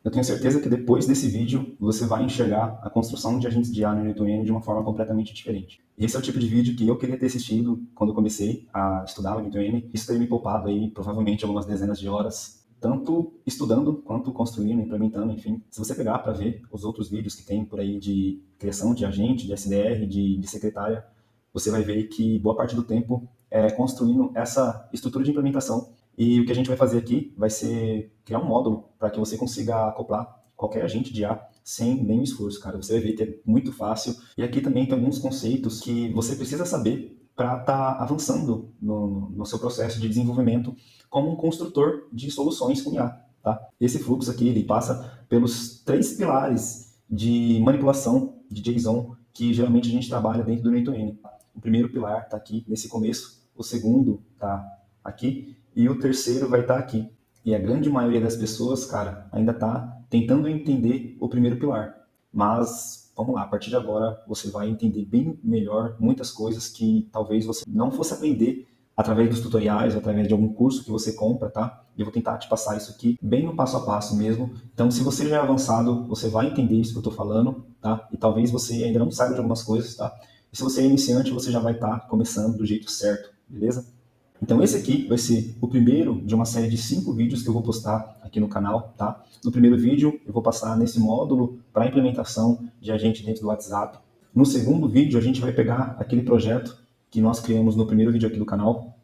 Eu tenho certeza que depois desse vídeo você vai enxergar a construção de agentes de IA no N8N de uma forma completamente diferente. Esse é o tipo de vídeo que eu queria ter assistido quando eu comecei a estudar o N8N. Isso teria me poupado aí provavelmente algumas dezenas de horas, tanto estudando quanto construindo, implementando, enfim. Se você pegar para ver os outros vídeos que tem por aí de criação de agente, de SDR, de secretária, você vai ver que boa parte do tempo é construindo essa estrutura de implementação. E o que a gente vai fazer aqui vai ser criar um módulo para que você consiga acoplar qualquer agente de IA sem nenhum esforço, cara. Você vai ver que é muito fácil. E aqui também tem alguns conceitos que você precisa saber para estar avançando no seu processo de desenvolvimento como um construtor de soluções com IA. Tá? Esse fluxo aqui ele passa pelos 3 pilares de manipulação de JSON que geralmente a gente trabalha dentro do N8N. O primeiro pilar está aqui nesse começo, o segundo está aqui e o terceiro vai estar aqui. E a grande maioria das pessoas, cara, ainda está tentando entender o primeiro pilar. Mas, vamos lá, a partir de agora você vai entender bem melhor muitas coisas que talvez você não fosse aprender através dos tutoriais, através de algum curso que você compra, tá? E eu vou tentar te passar isso aqui bem no passo a passo mesmo. Então, se você já é avançado, você vai entender isso que eu estou falando, tá? E talvez você ainda não saiba de algumas coisas, tá? E se você é iniciante, você já vai estar começando do jeito certo, beleza? Então esse aqui vai ser o primeiro de uma série de 5 vídeos que eu vou postar aqui no canal, tá? No primeiro vídeo eu vou passar nesse módulo para implementação de agente dentro do WhatsApp. No segundo vídeo a gente vai pegar aquele projeto que nós criamos no primeiro vídeo aqui do canal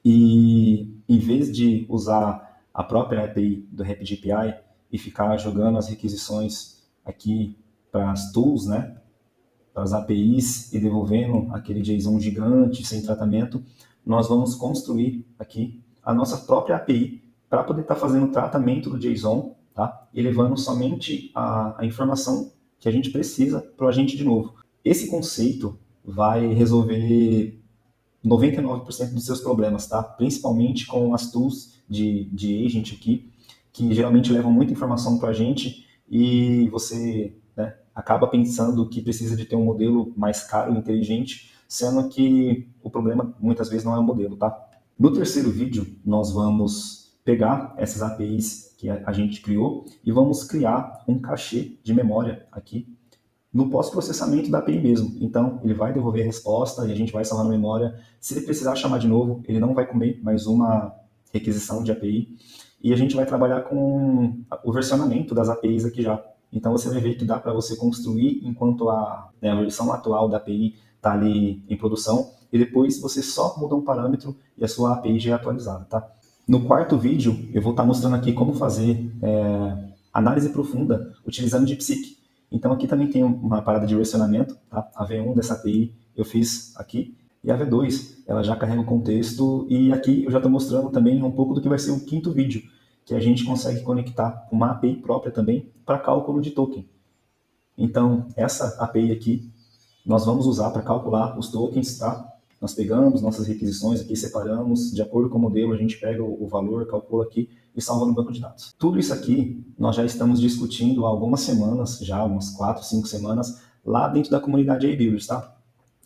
e em vez de usar a própria API do RapidAPI e ficar jogando as requisições aqui para as tools, né? Para as APIs e devolvendo aquele JSON gigante sem tratamento, nós vamos construir aqui a nossa própria API para poder estar fazendo o tratamento do JSON, tá? E levando somente a informação que a gente precisa para o agente de novo. Esse conceito vai resolver 99% dos seus problemas, tá? Principalmente com as tools de agent aqui, que geralmente levam muita informação para a gente e você, né, acaba pensando que precisa de ter um modelo mais caro e inteligente, sendo que o problema muitas vezes não é o modelo, tá? No terceiro vídeo, nós vamos pegar essas APIs que a gente criou e vamos criar um cachê de memória aqui no pós-processamento da API mesmo. Então, ele vai devolver a resposta e a gente vai salvar na memória. Se ele precisar chamar de novo, ele não vai comer mais uma requisição de API. E a gente vai trabalhar com o versionamento das APIs aqui já. Então, você vai ver que dá para você construir enquanto a versão atual da API está ali em produção. E depois você só muda um parâmetro e a sua API já é atualizada, tá? No quarto vídeo, eu vou estar mostrando aqui como fazer análise profunda utilizando DeepSeek. Então aqui também tem uma parada de versionamento, tá? A V1 dessa API eu fiz aqui, e a V2 ela já carrega o contexto, e aqui eu já estou mostrando também um pouco do que vai ser o quinto vídeo, que a gente consegue conectar uma API própria também para cálculo de token. Então essa API aqui nós vamos usar para calcular os tokens, tá? Nós pegamos nossas requisições aqui, separamos, de acordo com o modelo, a gente pega o valor, calcula aqui e salva no banco de dados. Tudo isso aqui nós já estamos discutindo há algumas semanas, já umas 4, 5 semanas, lá dentro da comunidade AI-Builders, tá?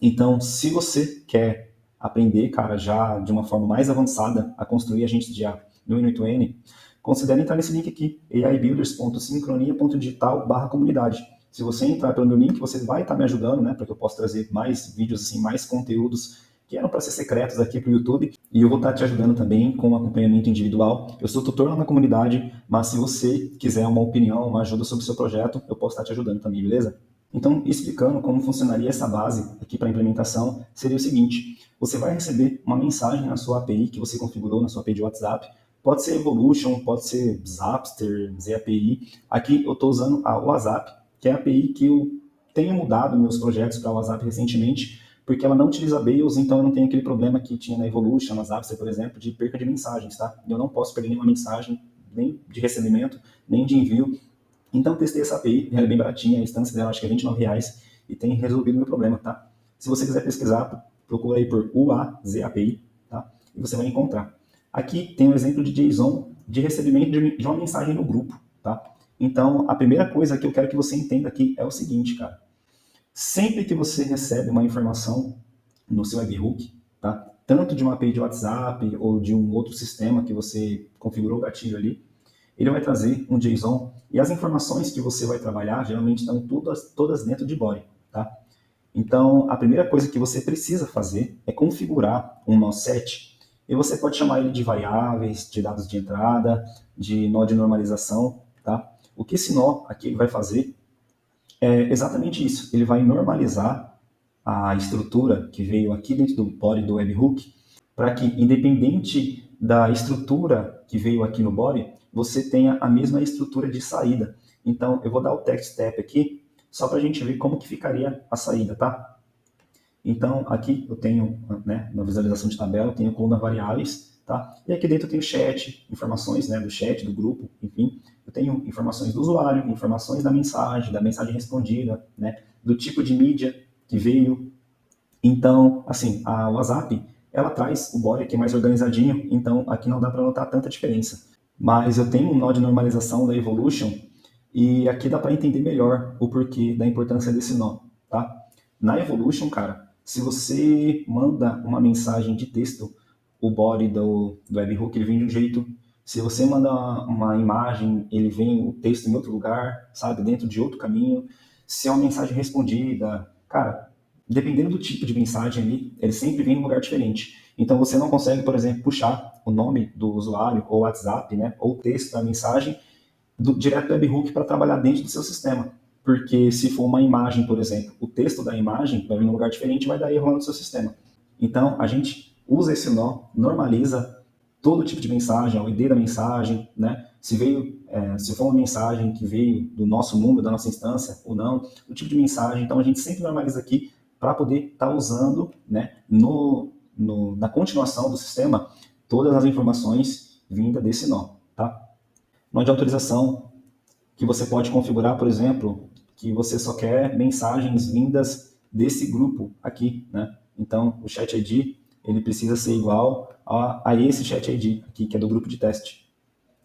Então, se você quer aprender, cara, já de uma forma mais avançada a construir agentes de IA no N8N, considere entrar nesse link aqui, aibuilders.sincronia.digital/comunidade. Se você entrar pelo meu link, você vai estar me ajudando, né, para que eu possa trazer mais vídeos, assim, mais conteúdos que eram para ser secretos aqui para o YouTube, e eu vou estar te ajudando também com acompanhamento individual. Eu sou tutor lá na comunidade, mas se você quiser uma opinião, uma ajuda sobre o seu projeto, eu posso estar te ajudando também, beleza? Então, explicando como funcionaria essa base aqui para a implementação, seria o seguinte: você vai receber uma mensagem na sua API que você configurou na sua API de WhatsApp. Pode ser Evolution, pode ser Zapster, ZAPI. Aqui eu estou usando a WhatsApp, que é a API que eu tenho mudado meus projetos para o WhatsApp recentemente, porque ela não utiliza BAELS, então eu não tenho aquele problema que tinha na Evolution, na Zapster, por exemplo, de perca de mensagens, tá? Eu não posso perder nenhuma mensagem, nem de recebimento, nem de envio. Então, testei essa API, ela é bem baratinha, a instância dela acho que é R$29 e tem resolvido o meu problema, tá? Se você quiser pesquisar, procura aí por UAZAPI, tá? E você vai encontrar. Aqui tem um exemplo de JSON de recebimento de uma mensagem no grupo, tá? Então, a primeira coisa que eu quero que você entenda aqui é o seguinte, cara. Sempre que você recebe uma informação no seu webhook, tá? Tanto de uma API de WhatsApp ou de um outro sistema que você configurou o gatilho ali, ele vai trazer um JSON e as informações que você vai trabalhar geralmente estão todas dentro de body, tá? Então, a primeira coisa que você precisa fazer é configurar um nó set. E você pode chamar ele de variáveis, de dados de entrada, de nó de normalização, tá? O que esse nó aqui ele vai fazer é exatamente isso. Ele vai normalizar a estrutura que veio aqui dentro do body do webhook, para que, independente da estrutura que veio aqui no body, você tenha a mesma estrutura de saída. Então, eu vou dar o text step aqui, só para a gente ver como que ficaria a saída, tá? Então, aqui eu tenho, né, na visualização de tabela, eu tenho coluna variáveis, tá? E aqui dentro eu tenho chat, informações, né, do chat, do grupo, enfim. Eu tenho informações do usuário, informações da mensagem respondida, né, do tipo de mídia que veio. Então, assim, a WhatsApp, ela traz o body aqui mais organizadinho, então aqui não dá para notar tanta diferença. Mas eu tenho um nó de normalização da Evolution, e aqui dá para entender melhor o porquê da importância desse nó, tá? Na Evolution, cara, se você manda uma mensagem de texto, o body do webhook ele vem de um jeito. Se você manda uma imagem, ele vem o texto em outro lugar, sabe, dentro de outro caminho. Se é uma mensagem respondida, cara, dependendo do tipo de mensagem ali, ele sempre vem em um lugar diferente. Então você não consegue, por exemplo, puxar o nome do usuário, ou WhatsApp, né, ou o texto da mensagem direto do webhook para trabalhar dentro do seu sistema. Porque se for uma imagem, por exemplo, o texto da imagem vai vir em um lugar diferente e vai dar erro lá no seu sistema. Então, a gente usa esse nó, normaliza todo tipo de mensagem, o ID da mensagem, né? Se for uma mensagem que veio do nosso mundo, da nossa instância ou não, o tipo de mensagem. Então, a gente sempre normaliza aqui para poder estar usando, né, na continuação do sistema, todas as informações vindas desse nó, tá? Nó de autorização, que você pode configurar, por exemplo, que você só quer mensagens vindas desse grupo aqui, né? Então, o chat ID, ele precisa ser igual a esse chat ID aqui, que é do grupo de teste.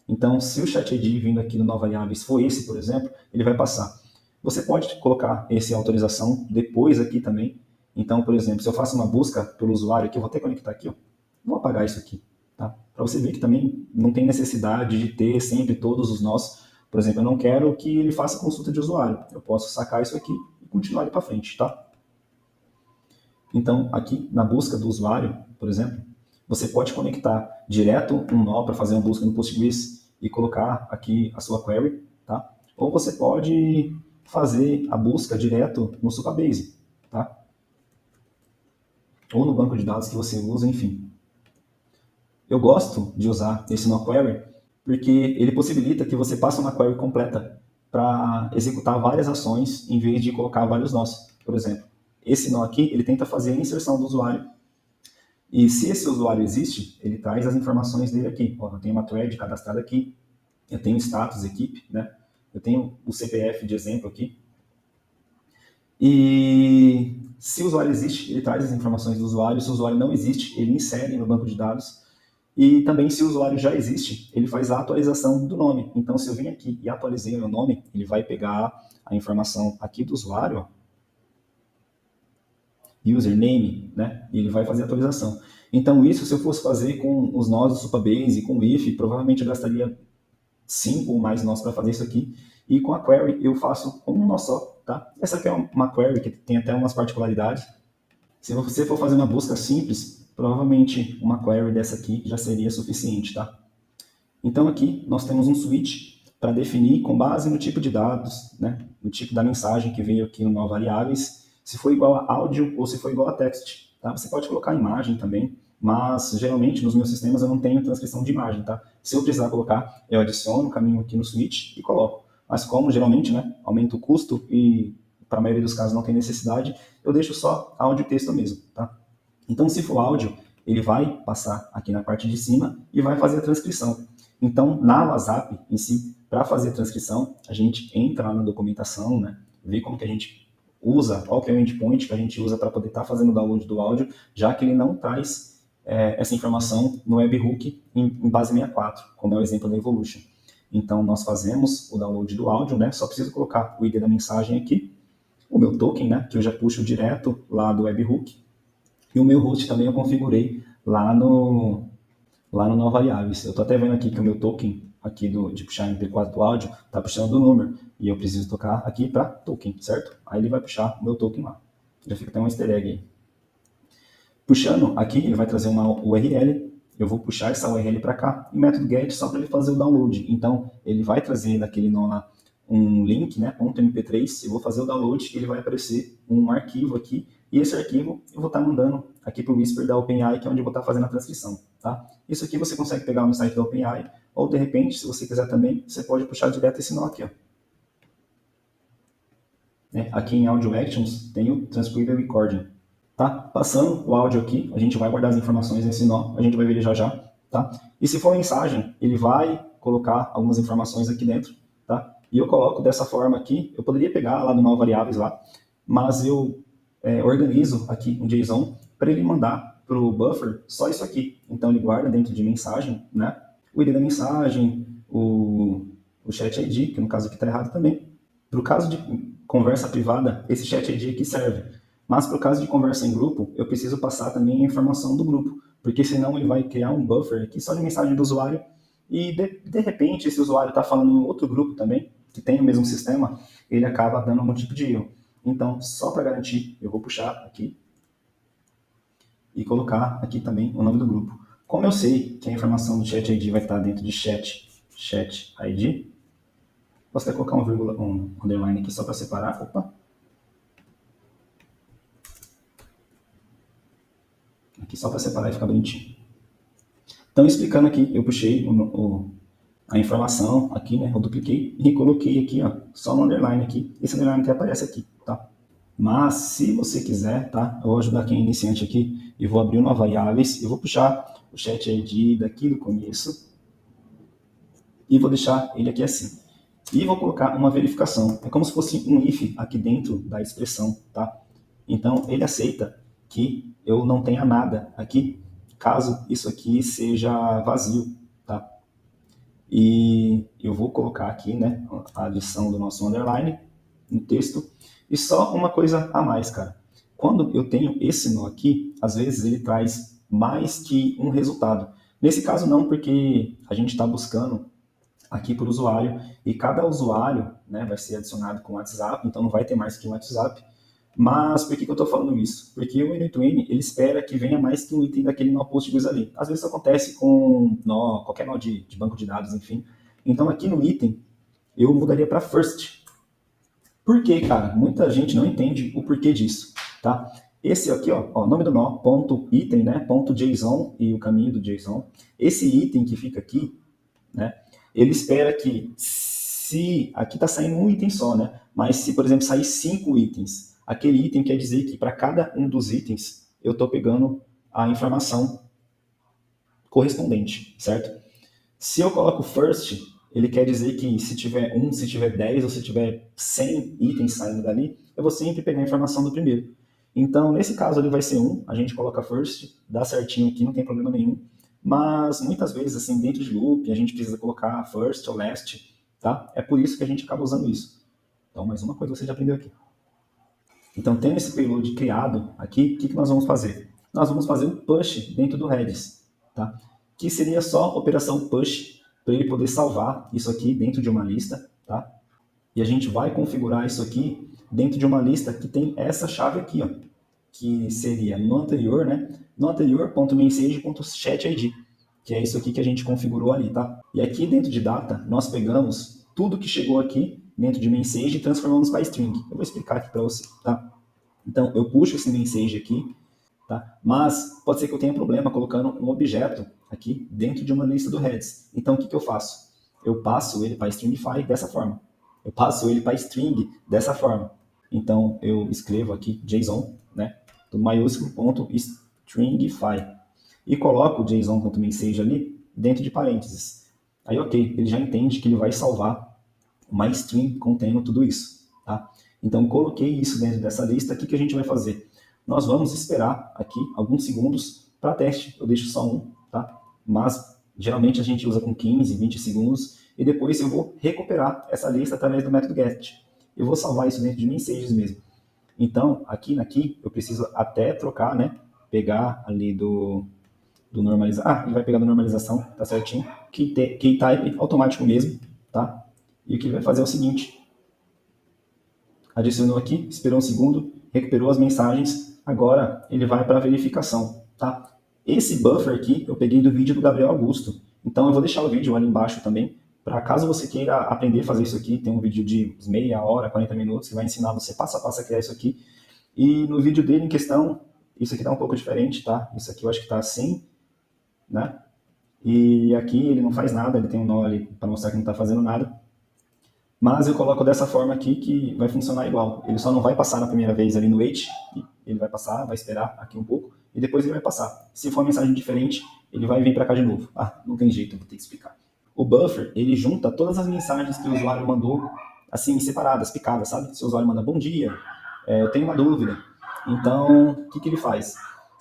Então, se o chat ID vindo aqui no nó variáveis for esse, por exemplo, ele vai passar. Você pode colocar esse autorização depois aqui também. Então, por exemplo, se eu faço uma busca pelo usuário aqui, eu vou até conectar aqui, ó. Vou apagar isso aqui, tá? Para você ver que também não tem necessidade de ter sempre todos os nós. Por exemplo, eu não quero que ele faça consulta de usuário. Eu posso sacar isso aqui e continuar ele para frente, tá? Então, aqui na busca do usuário, por exemplo, você pode conectar direto um nó para fazer uma busca no Postgres e colocar aqui a sua query, tá? Ou você pode fazer a busca direto no Supabase, tá? Ou no banco de dados que você usa, enfim. Eu gosto de usar esse nó query porque ele possibilita que você passe uma query completa para executar várias ações em vez de colocar vários nós. Por exemplo, esse nó aqui, ele tenta fazer a inserção do usuário. E se esse usuário existe, ele traz as informações dele aqui. Ó, eu tenho uma thread cadastrada aqui, eu tenho status equipe, né? Eu tenho o CPF de exemplo aqui. E se o usuário existe, ele traz as informações do usuário. Se o usuário não existe, ele insere no banco de dados. E também, se o usuário já existe, ele faz a atualização do nome. Então, se eu vim aqui e atualizei o meu nome, ele vai pegar a informação aqui do usuário, ó, username, né? E ele vai fazer a atualização. Então, isso, se eu fosse fazer com os nós do Supabase e com o if, provavelmente eu gastaria 5 ou mais nós para fazer isso aqui. E com a query, eu faço com um nó só, tá? Essa aqui é uma query que tem até umas particularidades. Se você for fazer uma busca simples, provavelmente uma query dessa aqui já seria suficiente, tá? Então aqui nós temos um switch para definir com base no tipo de dados, né, no tipo da mensagem que veio aqui no nó variáveis, se for igual a áudio ou se for igual a text, tá? Você pode colocar imagem também, mas geralmente nos meus sistemas eu não tenho transcrição de imagem, tá? Se eu precisar colocar, eu adiciono o caminho aqui no switch e coloco. Mas como geralmente, né, aumenta o custo e para a maioria dos casos não tem necessidade, eu deixo só áudio e texto mesmo, tá? Então, se for áudio, ele vai passar aqui na parte de cima e vai fazer a transcrição. Então, na WhatsApp em si, para fazer a transcrição, a gente entra lá na documentação, né, vê como que a gente usa, qual que é o endpoint que a gente usa para poder estar fazendo o download do áudio, já que ele não traz essa informação no webhook em base 64, como é o exemplo da Evolution. Então, nós fazemos o download do áudio, né, só preciso colocar o ID da mensagem aqui, o meu token, né, que eu já puxo direto lá do webhook, e o meu host também eu configurei lá no nó variáveis. Eu estou até vendo aqui que o meu token aqui de puxar MP4 do áudio, está puxando o número, e eu preciso tocar aqui para token, certo? Aí ele vai puxar o meu token lá. Já fica até um easter egg aí. Puxando aqui, ele vai trazer uma URL, eu vou puxar essa URL para cá, e método get só para ele fazer o download. Então, ele vai trazer daquele nó lá um link, né, .mp3, eu vou fazer o download, ele vai aparecer um arquivo aqui, e esse arquivo eu vou estar mandando aqui para o Whisper da OpenAI, que é onde eu vou estar fazendo a transcrição, tá? Isso aqui você consegue pegar no site da OpenAI, ou de repente, se você quiser também, você pode puxar direto esse nó aqui, ó. Aqui em Audio Actions tem o Transcriber Recording. Tá? Passando o áudio aqui, a gente vai guardar as informações nesse nó, a gente vai ver ele já já, tá? E se for mensagem, ele vai colocar algumas informações aqui dentro, tá? E eu coloco dessa forma aqui, eu poderia pegar lá do nó variáveis lá, mas eu organizo aqui um JSON para ele mandar para o buffer só isso aqui. Então ele guarda dentro de mensagem, né? O ID da mensagem, o chat ID, que no caso aqui está errado também. Para o caso de conversa privada, esse chat ID aqui serve. Mas para o caso de conversa em grupo, eu preciso passar também a informação do grupo, porque senão ele vai criar um buffer aqui só de mensagem do usuário e de repente esse usuário está falando em outro grupo também, que tem o mesmo sistema, ele acaba dando algum tipo de erro. Então, só para garantir, eu vou puxar aqui e colocar aqui também o nome do grupo. Como eu sei que a informação do chat ID vai estar dentro de chat ID, posso até colocar um underline aqui só para separar. Opa! Aqui só para separar e ficar bonitinho. Então, explicando aqui, eu puxei a informação aqui, né? Eu dupliquei e coloquei aqui, ó, só no underline aqui. Esse underline que aparece aqui, tá? Mas, se você quiser, tá? Eu vou ajudar quem é iniciante aqui e vou abrir uma variáveis. Eu vou puxar o chat ID daqui do começo e vou deixar ele aqui assim. E vou colocar uma verificação. É como se fosse um if aqui dentro da expressão, tá? Então, ele aceita que eu não tenha nada aqui, caso isso aqui seja vazio, tá? E eu vou colocar aqui, né, a adição do nosso underline no texto. E só uma coisa a mais, cara. Quando eu tenho esse nó aqui, às vezes ele traz mais que um resultado. Nesse caso não, porque a gente está buscando aqui por usuário, e cada usuário, né, vai ser adicionado com o WhatsApp, então não vai ter mais que um WhatsApp. Mas por que eu estou falando isso? Porque o N2N, ele espera que venha mais que um item daquele nó Postgres ali. Às vezes isso acontece com qualquer nó de banco de dados, enfim. Então aqui no item, eu mudaria para first. Por quê, cara? Muita gente não entende o porquê disso, tá? Esse aqui, ó, nome do nó, ponto item, né, ponto JSON e o caminho do JSON. Esse item que fica aqui, né, ele espera que se aqui está saindo um item só, né, mas se, por exemplo, sair 5 itens, aquele item quer dizer que para cada um dos itens eu estou pegando a informação correspondente, certo? Se eu coloco first, ele quer dizer que se tiver 1, se tiver 10 ou se tiver 100 itens saindo dali, eu vou sempre pegar a informação do primeiro. Então, nesse caso ali vai ser 1, a gente coloca first, dá certinho aqui, não tem problema nenhum. Mas muitas vezes, assim, dentro de loop, a gente precisa colocar first ou last, tá? É por isso que a gente acaba usando isso. Então, mais uma coisa você já aprendeu aqui. Então, tendo esse payload criado aqui, o que nós vamos fazer? Nós vamos fazer um push dentro do Redis, tá? Que seria só operação push, para ele poder salvar isso aqui dentro de uma lista, tá? E a gente vai configurar isso aqui dentro de uma lista que tem essa chave aqui, ó, que seria no anterior, né? No anterior.message.chatid, que é isso aqui que a gente configurou ali, tá? E aqui dentro de data, nós pegamos tudo que chegou aqui dentro de message e transformamos para string. Eu vou explicar aqui para você, tá? Então, eu puxo esse message aqui, tá? Mas pode ser que eu tenha problema colocando um objeto aqui dentro de uma lista do Redis. Então, o que eu faço? Eu passo ele para stringify dessa forma. Eu passo ele para string dessa forma. Então, eu escrevo aqui JSON, né? Do maiúsculo ponto stringify. E coloco o JSON.message ali dentro de parênteses. Aí, ok, ele já entende que ele vai salvar uma string contendo tudo isso, tá? Então, coloquei isso dentro dessa lista. O que a gente vai fazer? Nós vamos esperar aqui alguns segundos para teste. Eu deixo só um, tá? Mas, geralmente, a gente usa com 15, 20 segundos. E depois eu vou recuperar essa lista através do método get. Eu vou salvar isso dentro de messages mesmo. Então, aqui eu preciso até trocar, né? Pegar ali do normalizar. Ah, ele vai pegar da normalização, tá certinho. Keytype automático mesmo, tá? E o que ele vai fazer é o seguinte. Adicionou aqui, esperou um segundo, recuperou as mensagens, agora ele vai para a verificação, tá? Esse buffer aqui eu peguei do vídeo do Gabriel Augusto, então eu vou deixar o vídeo ali embaixo também, para caso você queira aprender a fazer isso aqui, tem um vídeo de meia hora, 40 minutos, que vai ensinar você passo a passo a criar isso aqui, e no vídeo dele em questão, isso aqui tá um pouco diferente, tá? Isso aqui eu acho que tá assim, né? E aqui ele não faz nada, ele tem um nó ali para mostrar que não está fazendo nada. Mas eu coloco dessa forma aqui que vai funcionar igual. Ele só não vai passar na primeira vez ali no wait, ele vai passar, vai esperar aqui um pouco, e depois ele vai passar. Se for uma mensagem diferente, ele vai vir para cá de novo. Ah, não tem jeito, eu vou ter que explicar. O buffer, ele junta todas as mensagens que o usuário mandou, assim, separadas, picadas, sabe? Se o usuário manda bom dia, eu tenho uma dúvida. Então, o que ele faz?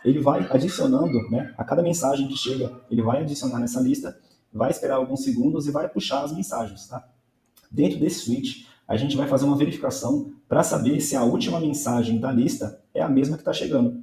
Ele vai adicionando, né, a cada mensagem que chega, ele vai adicionar nessa lista, vai esperar alguns segundos e vai puxar as mensagens, tá? Dentro desse switch, a gente vai fazer uma verificação para saber se a última mensagem da lista é a mesma que está chegando.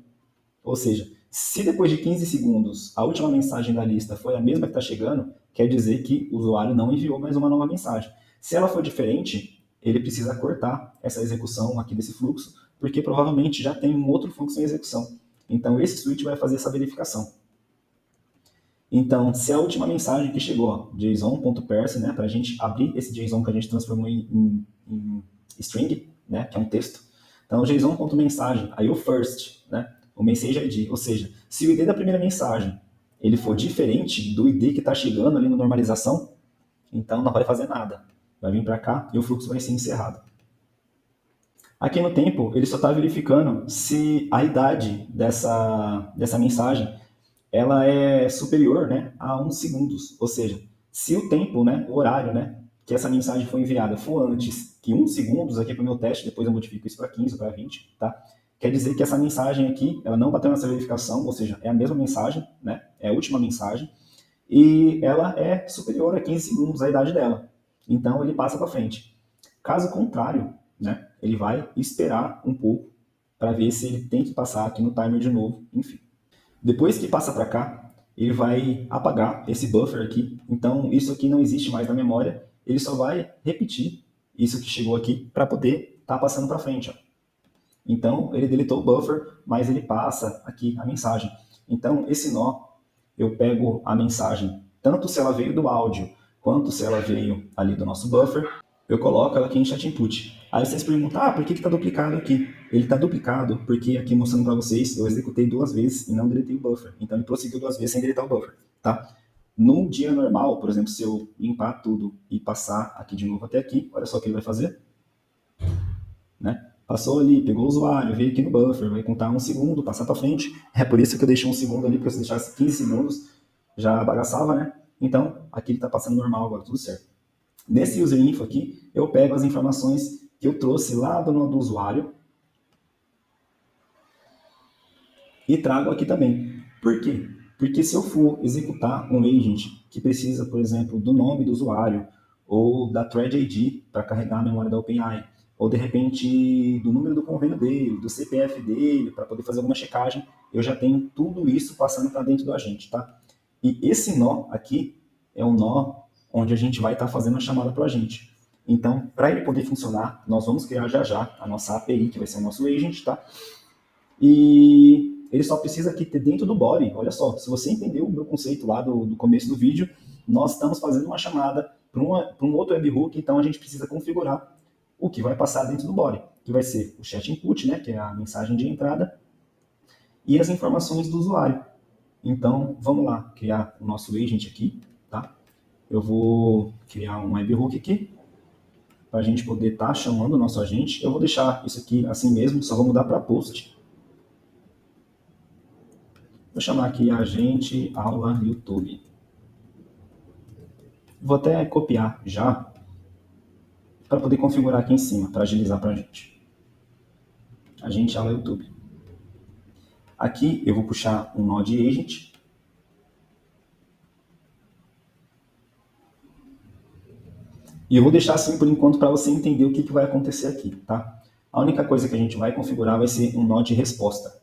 Ou seja, se depois de 15 segundos a última mensagem da lista foi a mesma que está chegando, quer dizer que o usuário não enviou mais uma nova mensagem. Se ela for diferente, ele precisa cortar essa execução aqui desse fluxo, porque provavelmente já tem um outro fluxo em execução. Então esse switch vai fazer essa verificação. Então, se a última mensagem que chegou, json.parse, né, para a gente abrir esse JSON que a gente transformou em string, né, que é um texto. Então, json.mensagem, aí o first, né, o message ID, ou seja, se o ID da primeira mensagem ele for diferente do ID que está chegando ali na normalização, então não vai fazer nada. Vai vir para cá e o fluxo vai ser encerrado. Aqui no tempo, ele só está verificando se a idade dessa mensagem ela é superior, né, a 1 segundo. Ou seja, se o tempo, né, o horário, né, que essa mensagem foi enviada for antes que 1 segundo, aqui para o meu teste, depois eu modifico isso para 15 ou para 20, tá? Quer dizer que essa mensagem aqui, ela não bateu nessa verificação, ou seja, é a mesma mensagem, né, é a última mensagem, e ela é superior a 15 segundos a idade dela. Então ele passa para frente. Caso contrário, né, ele vai esperar um pouco para ver se ele tem que passar aqui no timer de novo, enfim. Depois que passa para cá, ele vai apagar esse buffer aqui. Então, isso aqui não existe mais na memória. Ele só vai repetir isso que chegou aqui para poder estar passando para frente. Ó. Então, ele deletou o buffer, mas ele passa aqui a mensagem. Então, esse nó, eu pego a mensagem, tanto se ela veio do áudio, quanto se ela veio ali do nosso buffer, eu coloco ela aqui em chat input. Aí vocês perguntam, por que está duplicado aqui? Ele está duplicado porque aqui mostrando para vocês, eu executei 2 vezes e não deletei o buffer. Então ele prosseguiu 2 vezes sem deletar o buffer, tá? Num dia normal, por exemplo, se eu limpar tudo e passar aqui de novo até aqui, olha só o que ele vai fazer. Né? Passou ali, pegou o usuário, veio aqui no buffer, vai contar 1 segundo, passar para frente. É por isso que eu deixei 1 segundo ali, porque se deixasse 15 segundos, já bagaçava, né? Então, aqui ele está passando normal agora, tudo certo. Nesse user info aqui, eu pego as informações que eu trouxe lá do nome do usuário e trago aqui também. Por quê? Porque se eu for executar um agent que precisa, por exemplo, do nome do usuário ou da thread ID para carregar a memória da OpenAI, ou de repente do número do convênio dele, do CPF dele, para poder fazer alguma checagem, eu já tenho tudo isso passando para dentro do agente, tá? E esse nó aqui é um nó onde a gente vai estar fazendo a chamada para o agente. Então, para ele poder funcionar, nós vamos criar já a nossa API, que vai ser o nosso agent, tá? E ele só precisa aqui ter dentro do body, olha só, se você entendeu o meu conceito lá do começo do vídeo, nós estamos fazendo uma chamada para um outro webhook, então a gente precisa configurar o que vai passar dentro do body, que vai ser o chat input, né, que é a mensagem de entrada, e as informações do usuário. Então, vamos lá, criar o nosso agent aqui, tá? Eu vou criar um webhook aqui, para a gente poder estar chamando o nosso agente. Eu vou deixar isso aqui assim mesmo, só vou mudar para post. Vou chamar aqui agente aula YouTube. Vou até copiar já, para poder configurar aqui em cima, para agilizar para a gente. Agente aula YouTube. Aqui eu vou puxar um nó de agent. E eu vou deixar assim por enquanto para você entender o que vai acontecer aqui, tá? A única coisa que a gente vai configurar vai ser um nó de resposta.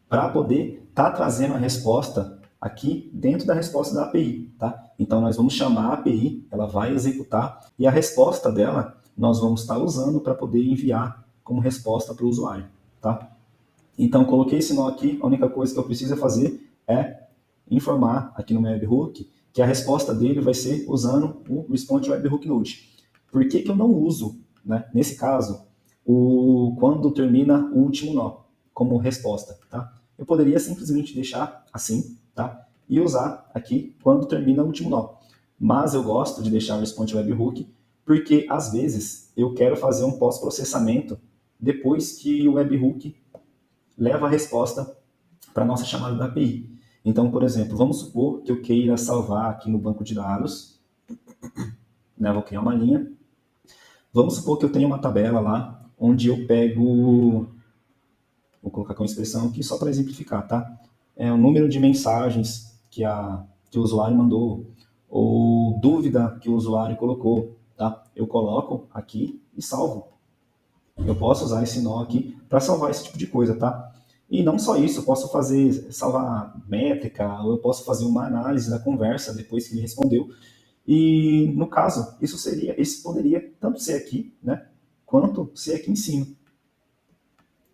para poder estar trazendo a resposta aqui dentro da resposta da API, tá? Então, nós vamos chamar a API, ela vai executar, e a resposta dela nós vamos estar usando para poder enviar como resposta para o usuário, tá? Então, coloquei esse nó aqui, a única coisa que eu preciso fazer é informar aqui no meu webhook que a resposta dele vai ser usando o Response Webhook Node. Por que eu não uso, né, nesse caso, quando termina o último nó como resposta, tá? Eu poderia simplesmente deixar assim, tá? E usar aqui quando termina o último nó. Mas eu gosto de deixar o Response Webhook porque, às vezes, eu quero fazer um pós-processamento depois que o webhook leva a resposta para a nossa chamada da API. Então, por exemplo, vamos supor que eu queira salvar aqui no banco de dados, né, vou criar uma linha. Vamos supor que eu tenho uma tabela lá, onde eu pego, vou colocar com expressão aqui só para exemplificar, tá? É o número de mensagens que o usuário mandou, ou dúvida que o usuário colocou, tá? Eu coloco aqui e salvo. Eu posso usar esse nó aqui para salvar esse tipo de coisa, tá? E não só isso, eu posso salvar métrica, ou eu posso fazer uma análise da conversa depois que ele respondeu. E no caso, isso poderia tanto ser aqui, né, quanto ser aqui em cima.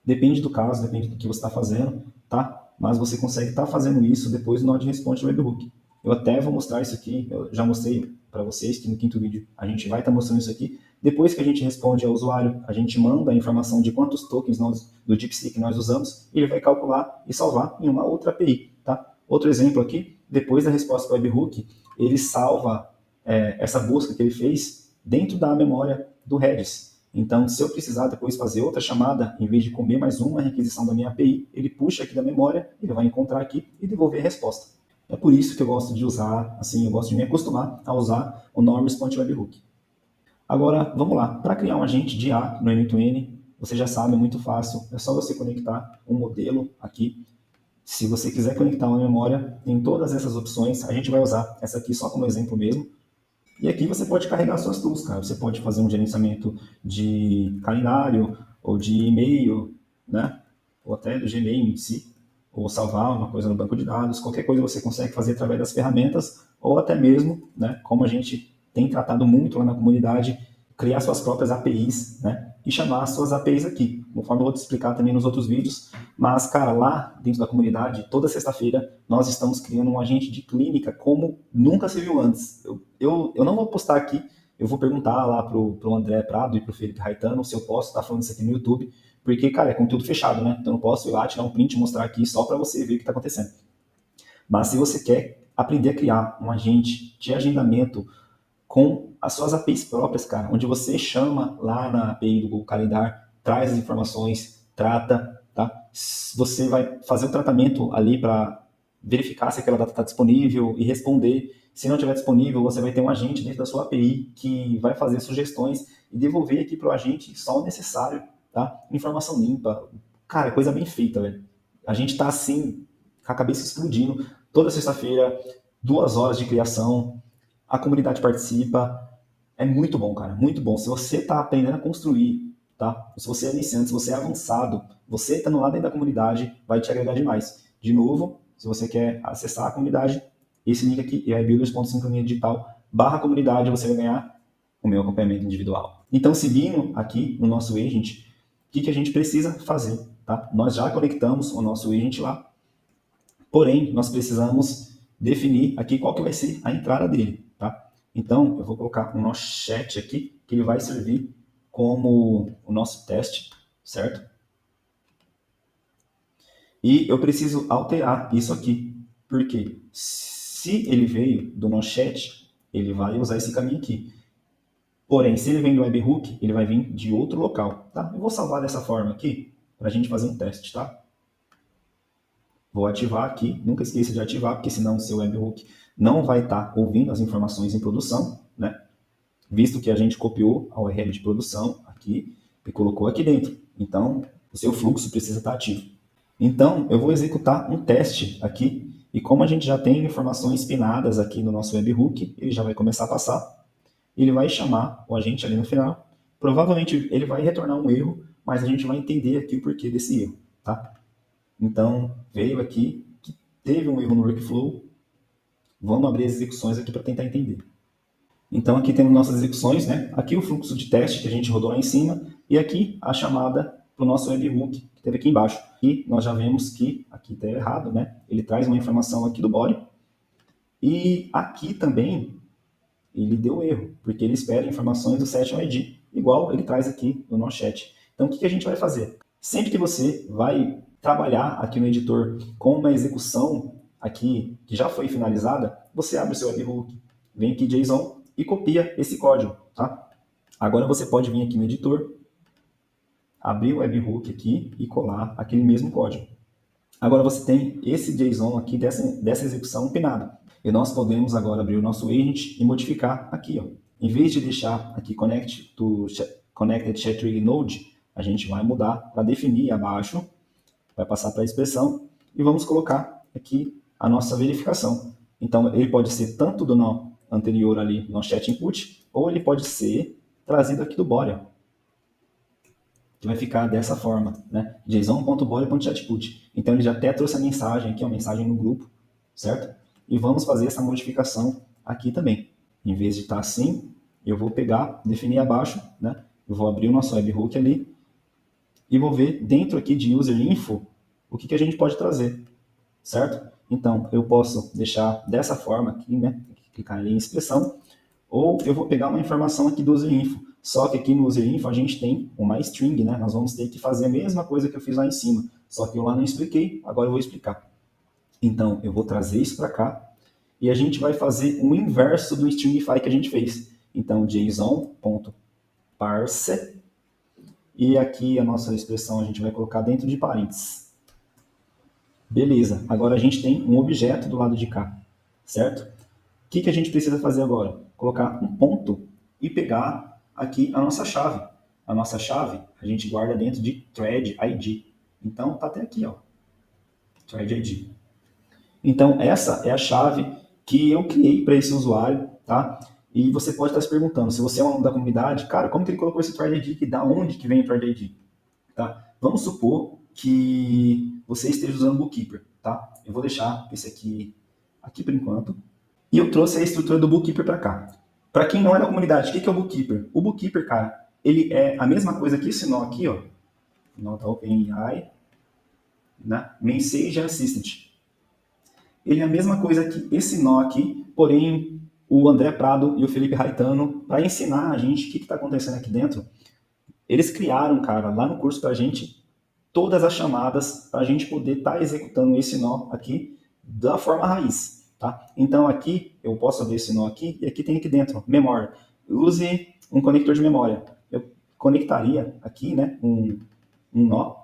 Depende do caso, depende do que você está fazendo, tá? Mas você consegue estar fazendo isso depois no Node Response Webhook. Eu até vou mostrar isso aqui, eu já mostrei para vocês que no quinto vídeo a gente vai estar mostrando isso aqui. Depois que a gente responde ao usuário, a gente manda a informação de quantos tokens do DeepSeek nós usamos, e ele vai calcular e salvar em uma outra API, tá? Outro exemplo aqui, depois da resposta do webhook, ele salva essa busca que ele fez dentro da memória do Redis. Então, se eu precisar depois fazer outra chamada, em vez de comer mais uma requisição da minha API, ele puxa aqui da memória, ele vai encontrar aqui e devolver a resposta. É por isso que eu gosto de usar, assim, eu gosto de me acostumar a usar o Norm Response Webhook. Agora, vamos lá. Para criar um agente de IA no N2N, você já sabe, é muito fácil. É só você conectar um modelo aqui. Se você quiser conectar uma memória, tem todas essas opções. A gente vai usar essa aqui só como exemplo mesmo. E aqui você pode carregar suas tools, cara. Você pode fazer um gerenciamento de calendário, ou de e-mail, né? Ou até do Gmail em si, ou salvar uma coisa no banco de dados. Qualquer coisa você consegue fazer através das ferramentas, ou até mesmo, né, como a gente tem tratado muito lá na comunidade, criar suas próprias APIs, né? E chamar as suas APIs aqui, conforme eu vou te explicar também nos outros vídeos. Mas, cara, lá dentro da comunidade, toda sexta-feira, nós estamos criando um agente de clínica como nunca se viu antes. Eu não vou postar aqui, eu vou perguntar lá pro André Prado e pro Felipe Raitano se eu posso estar falando isso aqui no YouTube, porque, cara, é conteúdo fechado, né? Então eu não posso ir lá, tirar um print e mostrar aqui só para você ver o que está acontecendo. Mas se você quer aprender a criar um agente de agendamento com as suas APIs próprias, cara, onde você chama lá na API do Google Calendar, traz as informações, trata, tá? Você vai fazer o tratamento ali para verificar se aquela data está disponível e responder. Se não estiver disponível, você vai ter um agente dentro da sua API que vai fazer sugestões e devolver aqui para o agente só o necessário, tá? Informação limpa. Cara, coisa bem feita, velho. A gente tá assim, com a cabeça explodindo. Toda sexta-feira, 2 horas de criação, a comunidade participa. É muito bom, cara, muito bom. Se você está aprendendo a construir, tá? Se você é iniciante, se você é avançado, você está no lado dentro da comunidade, vai te agregar demais. De novo, se você quer acessar a comunidade, esse link aqui é builders.sincroniadigital/comunidade, você vai ganhar o meu acompanhamento individual. Então, seguindo aqui no nosso agent, o que a gente precisa fazer, tá? Nós já conectamos o nosso agent lá, porém, nós precisamos definir aqui qual que vai ser a entrada dele, tá? Então, eu vou colocar o nosso chat aqui, que ele vai servir como o nosso teste, certo? E eu preciso alterar isso aqui, porque se ele veio do nosso chat, ele vai usar esse caminho aqui. Porém, se ele vem do webhook, ele vai vir de outro local, tá? Eu vou salvar dessa forma aqui, para a gente fazer um teste, tá? Vou ativar aqui, nunca esqueça de ativar, porque senão o seu webhook não vai estar ouvindo as informações em produção, né? Visto que a gente copiou a URL de produção aqui e colocou aqui dentro. Então, o seu fluxo precisa estar ativo. Então, eu vou executar um teste aqui, e como a gente já tem informações pinadas aqui no nosso webhook, ele já vai começar a passar, ele vai chamar o agente ali no final, provavelmente ele vai retornar um erro, mas a gente vai entender aqui o porquê desse erro, tá? Então, veio aqui que teve um erro no workflow. Vamos abrir as execuções aqui para tentar entender. Então, aqui temos nossas execuções, né? Aqui o fluxo de teste que a gente rodou lá em cima, e aqui a chamada para o nosso webhook, que teve aqui embaixo. E nós já vemos que aqui está errado, né? Ele traz uma informação aqui do body, e aqui também ele deu erro, porque ele espera informações do session ID, igual ele traz aqui no nosso chat. Então, o que a gente vai fazer? Sempre que você vai trabalhar aqui no editor com uma execução aqui que já foi finalizada, você abre o seu webhook, vem aqui JSON e copia esse código, tá? Agora você pode vir aqui no editor, abrir o webhook aqui e colar aquele mesmo código. Agora você tem esse JSON aqui dessa execução pinado. E nós podemos agora abrir o nosso agent e modificar aqui, ó. Em vez de deixar aqui Connected Chat Rig Node, a gente vai mudar para definir abaixo, vai passar para a expressão e vamos colocar aqui a nossa verificação. Então, ele pode ser tanto do nó anterior ali no chat input, ou ele pode ser trazido aqui do body, ó, que vai ficar dessa forma, né? json.body.chatput. Então, ele já até trouxe a mensagem aqui, uma mensagem no grupo, certo? E vamos fazer essa modificação aqui também. Em vez de estar assim, eu vou pegar, definir abaixo, né? Eu vou abrir o nosso webhook ali e vou ver dentro aqui de user info o que a gente pode trazer, certo? Então, eu posso deixar dessa forma aqui, né? Clicar ali em expressão, ou eu vou pegar uma informação aqui do user info. Só que aqui no user info a gente tem uma string, né? Nós vamos ter que fazer a mesma coisa que eu fiz lá em cima. Só que eu lá não expliquei, agora eu vou explicar. Então, eu vou trazer isso para cá e a gente vai fazer o inverso do stringify que a gente fez. Então, json.parse e aqui a nossa expressão a gente vai colocar dentro de parênteses. Beleza, agora a gente tem um objeto do lado de cá, certo? O que a gente precisa fazer agora? Colocar um ponto e pegar aqui a nossa chave. A nossa chave a gente guarda dentro de thread ID. Então, tá até aqui, ó, thread ID. Então, essa é a chave que eu criei para esse usuário, tá? E você pode estar se perguntando, se você é um aluno da comunidade, cara, como que ele colocou esse thread ID? Da onde que vem o thread ID? Tá? Vamos supor que você esteja usando o Bookkeeper, tá? Eu vou deixar esse aqui por enquanto. E eu trouxe a estrutura do Bookkeeper para cá. Para quem não é da comunidade, o que é o Bookkeeper? O Bookkeeper, cara, ele é a mesma coisa que esse nó aqui, ó. Nó da OpenAI, né? Message Assistant. Ele é a mesma coisa que esse nó aqui, porém o André Prado e o Felipe Raitano, para ensinar a gente o que está acontecendo aqui dentro, eles criaram, cara, lá no curso para a gente, todas as chamadas para a gente poder estar executando esse nó aqui da forma raiz, tá? Então aqui, eu posso abrir esse nó aqui, e aqui tem aqui dentro, memória. Use um conector de memória. Eu conectaria aqui, né, um nó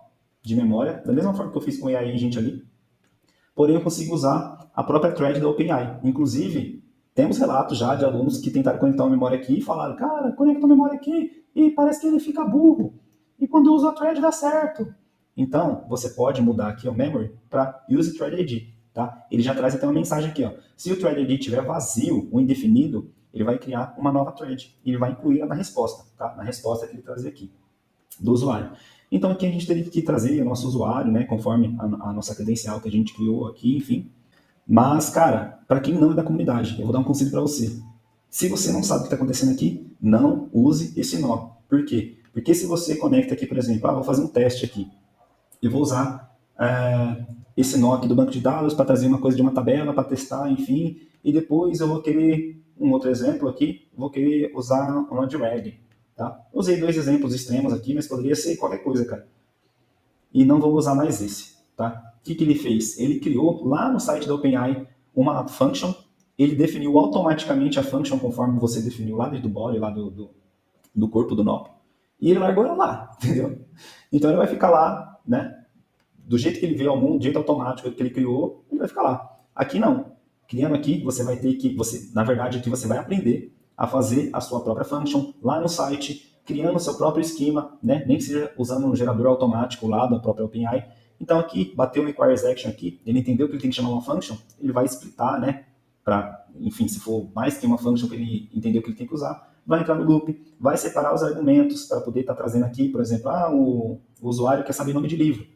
de memória, da mesma forma que eu fiz com o AI Agent ali, porém eu consigo usar a própria thread da OpenAI. Inclusive, temos relatos já de alunos que tentaram conectar uma memória aqui e falaram, cara, conecta uma memória aqui e parece que ele fica burro. E quando eu uso a thread dá certo. Então, você pode mudar aqui o memory para use thread ID, tá? Ele já traz até uma mensagem aqui, ó. Se o thread ID estiver vazio ou indefinido, ele vai criar uma nova thread. E ele vai incluir na resposta, tá? Na resposta que ele traz aqui, do usuário. Então aqui a gente teria que trazer o nosso usuário, né, conforme a nossa credencial que a gente criou aqui, enfim. Mas, cara, para quem não é da comunidade, eu vou dar um conselho para você. Se você não sabe o que está acontecendo aqui, não use esse nó. Por quê? Porque se você conecta aqui, por exemplo, vou fazer um teste aqui. Eu vou usar esse nó aqui do banco de dados para trazer uma coisa de uma tabela, para testar, enfim. E depois eu vou querer, um outro exemplo aqui, vou querer usar um nó de reg. Tá? Usei dois exemplos extremos aqui, mas poderia ser qualquer coisa, cara. E não vou usar mais esse, tá? O que ele fez? Ele criou lá no site da OpenAI uma function, ele definiu automaticamente a function conforme você definiu lá dentro do body, lá do corpo do nó, e ele largou ela lá, entendeu? Então ele vai ficar lá, né? Do jeito que ele veio ao mundo, do jeito automático que ele criou, ele vai ficar lá. Aqui não. Criando aqui, você vai ter que, na verdade, aqui você vai aprender a fazer a sua própria function lá no site, criando o seu próprio esquema, né? Nem que seja usando um gerador automático lá da própria OpenAI. Então aqui, bateu o requires action aqui, ele entendeu que ele tem que chamar uma function, ele vai splitar, né? Para, enfim, se for mais que uma function que ele entendeu que ele tem que usar, vai entrar no loop, vai separar os argumentos para poder estar trazendo aqui, por exemplo, o usuário quer saber nome de livro.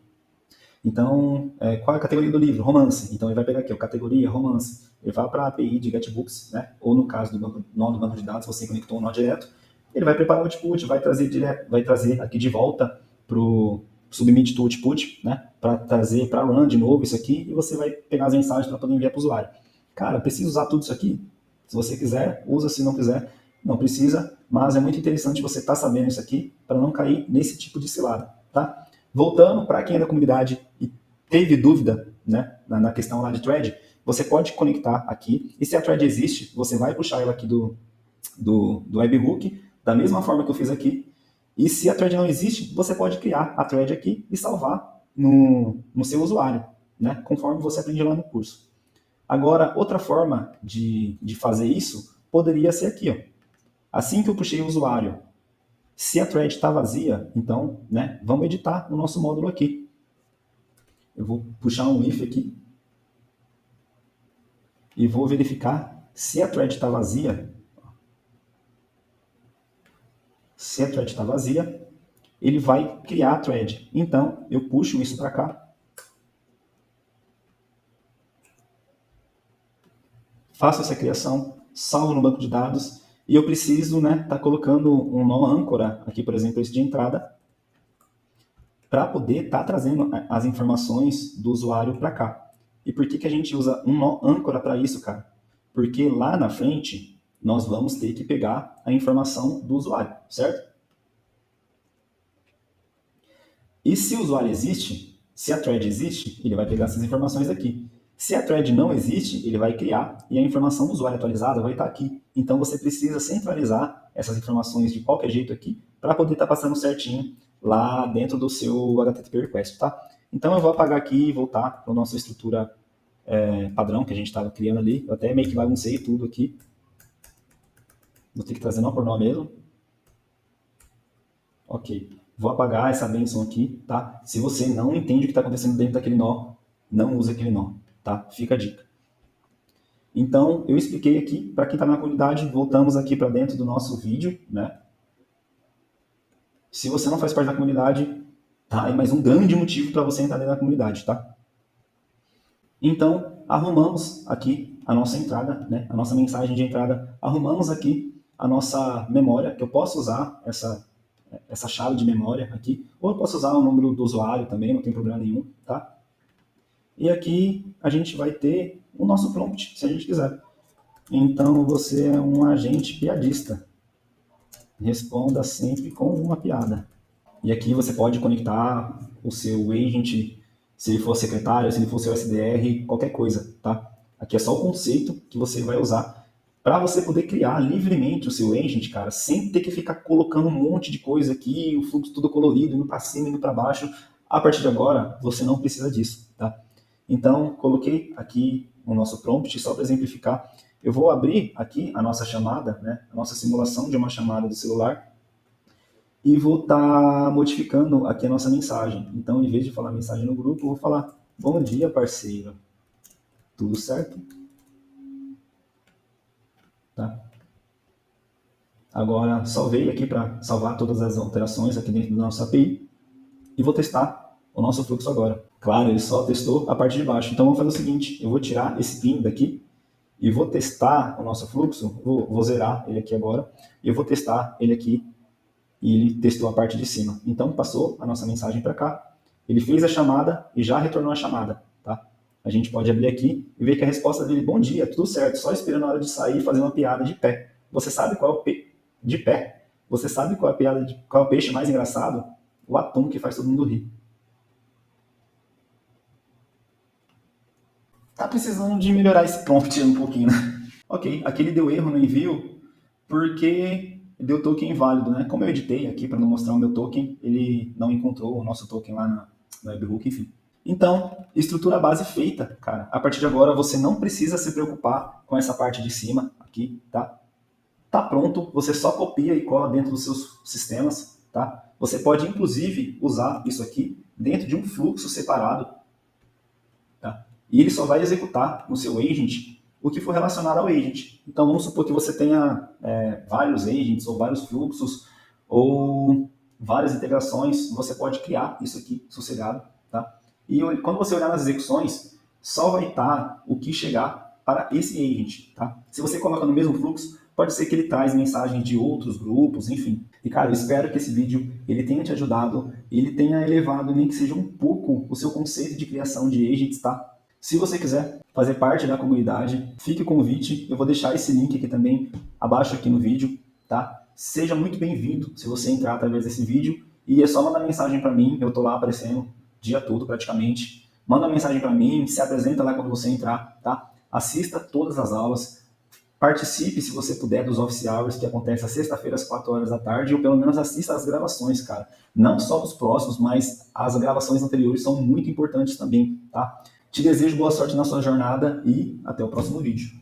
Então, qual é a categoria do livro? Romance. Então, ele vai pegar aqui, ó, categoria, romance. Ele vai para a API de GetBooks, né? Ou no caso do nó do banco de dados, você conectou um nó direto. Ele vai preparar o output, vai trazer aqui de volta para o submit to output, né? Para trazer para run de novo isso aqui, e você vai pegar as mensagens para poder enviar para o usuário. Cara, precisa usar tudo isso aqui? Se você quiser, usa. Se não quiser, não precisa. Mas é muito interessante você estar sabendo isso aqui para não cair nesse tipo de cilada, tá? Voltando, para quem é da comunidade e teve dúvida, né, na questão lá de thread, você pode conectar aqui, e se a thread existe, você vai puxar ela aqui do webhook, da mesma forma que eu fiz aqui, e se a thread não existe, você pode criar a thread aqui e salvar no seu usuário, né, conforme você aprende lá no curso. Agora, outra forma de fazer isso poderia ser aqui, ó. Assim que eu puxei o usuário, se a thread está vazia, então, né, vamos editar o nosso módulo aqui. Eu vou puxar um if aqui e vou verificar se a thread está vazia. Se a thread está vazia, ele vai criar a thread. Então, eu puxo isso para cá. Faço essa criação, salvo no banco de dados, e eu preciso, né, tá colocando um nó âncora, aqui, por exemplo, esse de entrada, para poder estar trazendo as informações do usuário para cá. E por que a gente usa um nó âncora para isso, cara? Porque lá na frente, nós vamos ter que pegar a informação do usuário, certo? E se o usuário existe, se a thread existe, ele vai pegar essas informações aqui. Se a thread não existe, ele vai criar e a informação do usuário atualizada vai estar aqui. Então você precisa centralizar essas informações de qualquer jeito aqui para poder estar passando certinho lá dentro do seu HTTP request, tá? Então eu vou apagar aqui e voltar para a nossa estrutura padrão que a gente estava criando ali. Eu até meio que baguncei tudo aqui. Vou ter que trazer nó por nó mesmo. Ok. Vou apagar essa benção aqui, tá? Se você não entende o que está acontecendo dentro daquele nó, não use aquele nó, tá? Fica a dica. Então, eu expliquei aqui, para quem está na comunidade, voltamos aqui para dentro do nosso vídeo, né? Se você não faz parte da comunidade, tá? É mais um grande motivo para você entrar dentro da comunidade, tá? Então, arrumamos aqui a nossa entrada, né? A nossa mensagem de entrada. Arrumamos aqui a nossa memória, que eu posso usar essa chave de memória aqui, ou eu posso usar o número do usuário também, não tem problema nenhum, tá? E aqui a gente vai ter o nosso prompt, se a gente quiser. Então, você é um agente piadista. Responda sempre com uma piada. E aqui você pode conectar o seu agent, se ele for secretário, se ele for seu SDR, qualquer coisa, tá? Aqui é só o conceito que você vai usar para você poder criar livremente o seu agent, cara, sem ter que ficar colocando um monte de coisa aqui, o fluxo tudo colorido, indo para cima, indo para baixo. A partir de agora, você não precisa disso, tá? Então, coloquei aqui o nosso prompt, só para exemplificar. Eu vou abrir aqui a nossa chamada, né, a nossa simulação de uma chamada do celular, e vou estar modificando aqui a nossa mensagem. Então, em vez de falar mensagem no grupo, eu vou falar: bom dia, parceiro. Tudo certo? Tá? Agora, salvei aqui para salvar todas as alterações aqui dentro da nossa API e vou testar o nosso fluxo agora. Claro, ele só testou a parte de baixo. Então, vamos fazer o seguinte: eu vou tirar esse pin daqui e vou testar o nosso fluxo. Vou zerar ele aqui agora e eu vou testar ele aqui. E ele testou a parte de cima. Então, passou a nossa mensagem para cá. Ele fez a chamada e já retornou a chamada, tá? A gente pode abrir aqui e ver que a resposta dele: bom dia, tudo certo, só esperando a hora de sair e fazer uma piada de pé. Você sabe qual é de pé? Você sabe qual é a piada qual é o peixe mais engraçado? O atum, que faz todo mundo rir. Tá precisando de melhorar esse prompt um pouquinho, né? Ok, aqui ele deu erro no envio porque deu token inválido, né? Como eu editei aqui para não mostrar o meu token, ele não encontrou o nosso token lá no webhook, enfim. Então, estrutura base feita, cara. A partir de agora, você não precisa se preocupar com essa parte de cima aqui, tá? Tá pronto, você só copia e cola dentro dos seus sistemas, tá? Você pode, inclusive, usar isso aqui dentro de um fluxo separado, tá? E ele só vai executar no seu agent o que for relacionado ao agent. Então, vamos supor que você tenha vários agents, ou vários fluxos, ou várias integrações. Você pode criar isso aqui, sossegado, tá? E quando você olhar nas execuções, só vai estar o que chegar para esse agent, tá? Se você coloca no mesmo fluxo, pode ser que ele traz mensagens de outros grupos, enfim. E, cara, eu espero que esse vídeo ele tenha te ajudado, ele tenha elevado, nem que seja um pouco, o seu conceito de criação de agents, tá? Se você quiser fazer parte da comunidade, fique o convite. Eu vou deixar esse link aqui também, abaixo aqui no vídeo, tá? Seja muito bem-vindo se você entrar através desse vídeo. E é só mandar mensagem para mim, eu tô lá aparecendo o dia todo praticamente. Manda uma mensagem para mim, se apresenta lá quando você entrar, tá? Assista todas as aulas. Participe, se você puder, dos office hours, que acontece às sexta-feiras, às 4 horas da tarde, ou pelo menos assista às gravações, cara. Não só dos próximos, mas as gravações anteriores são muito importantes também, tá? Te desejo boa sorte na sua jornada e até o próximo vídeo.